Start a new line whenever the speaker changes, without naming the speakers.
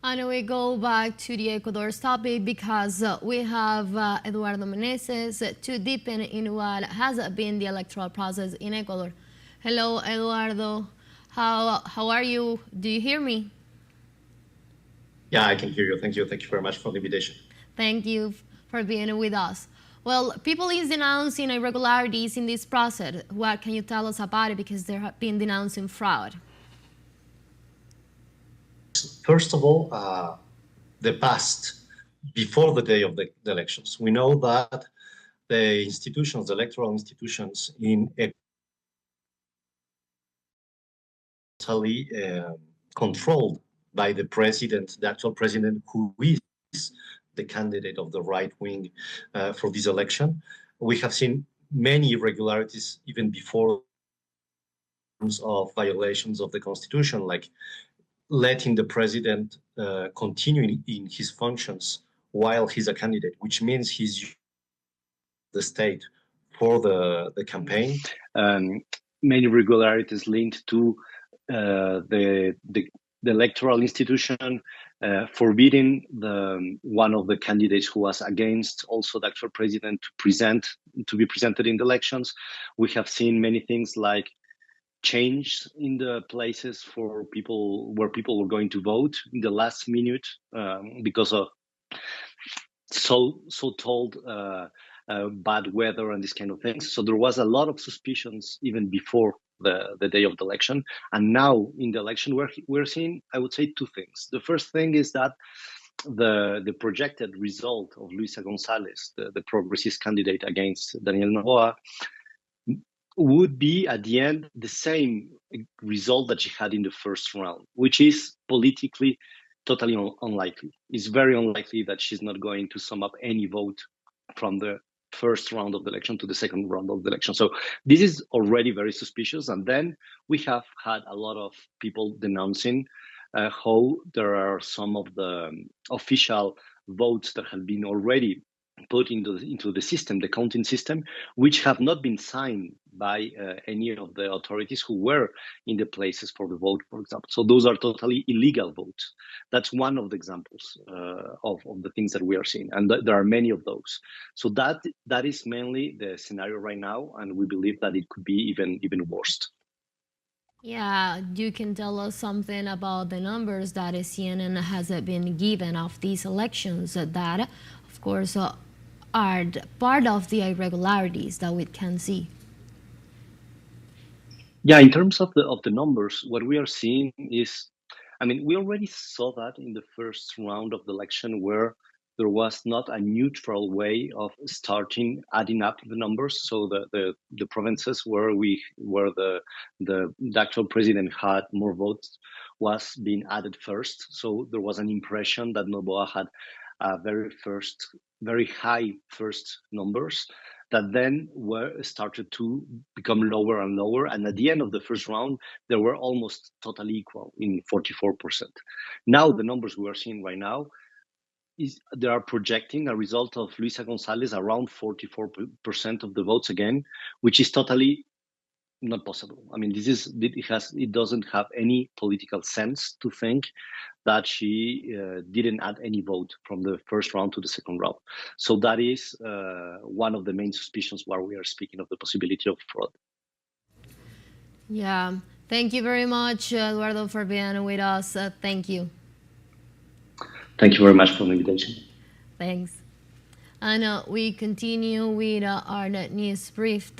And we go back to the Ecuador's topic because we have Eduardo Meneses to deepen in what has been the electoral process in Ecuador. Hello, Eduardo. How are you? Do you hear me?
Yeah, I can hear you. Thank you. Thank you very much for the invitation.
Thank you for being with us. Well, people is denouncing irregularities in this process. What can you tell us about it? Because they have been denouncing fraud.
First of all, the past, before the day of the elections, we know that the institutions, the electoral institutions in Ecuador, totally controlled by the president, the actual president, who is the candidate of the right wing for this election. We have seen many irregularities even before of violations of the constitution, like letting the president continue in his functions while he's a candidate, which means he's the state for the campaign.
Many irregularities linked to the electoral institution forbidding one of the candidates who was against also the actual president to be presented in the elections. We have seen many things like change in the places for people where people were going to vote in the last minute because of so told bad weather and these kind of things. So there was a lot of suspicions even before the day of the election. And now in the election, we're seeing, I would say, two things. The first thing is that the projected result of Luisa González, the progressist candidate against Daniel Noboa, would be at the end the same result that she had in the first round, which is politically totally unlikely. It's very unlikely that she's not going to sum up any vote from the first round of the election to the second round of the election. So this is already very suspicious. And then we have had a lot of people denouncing how there are some of the official votes that have been already put into the system, the counting system, which have not been signed by any of the authorities who were in the places for the vote, for example. So those are totally illegal votes. That's one of the examples of the things that we are seeing. And there are many of those. So that is mainly the scenario right now. And we believe that it could be even worse.
Yeah, you can tell us something about the numbers that CNN has been given of these elections that, of course, are part of the irregularities that we can see.
Yeah, in terms of the numbers, what we are seeing is, I mean, we already saw that in the first round of the election where there was not a neutral way of starting adding up the numbers. So the provinces where the actual president had more votes was being added first. So there was an impression that Noboa had very high first numbers that then started to become lower and lower. And at the end of the first round, they were almost totally equal in 44%. Now the numbers we are seeing right now they are projecting a result of Luisa González around 44% of the votes again, which is totally not possible. I mean, it doesn't have any political sense to think that she didn't add any vote from the first round to the second round. So that is one of the main suspicions where we are speaking of the possibility of fraud.
Yeah, thank you very much, Eduardo, for being with us. Thank you.
Thank you very much for the invitation.
Thanks. And we continue with our news brief.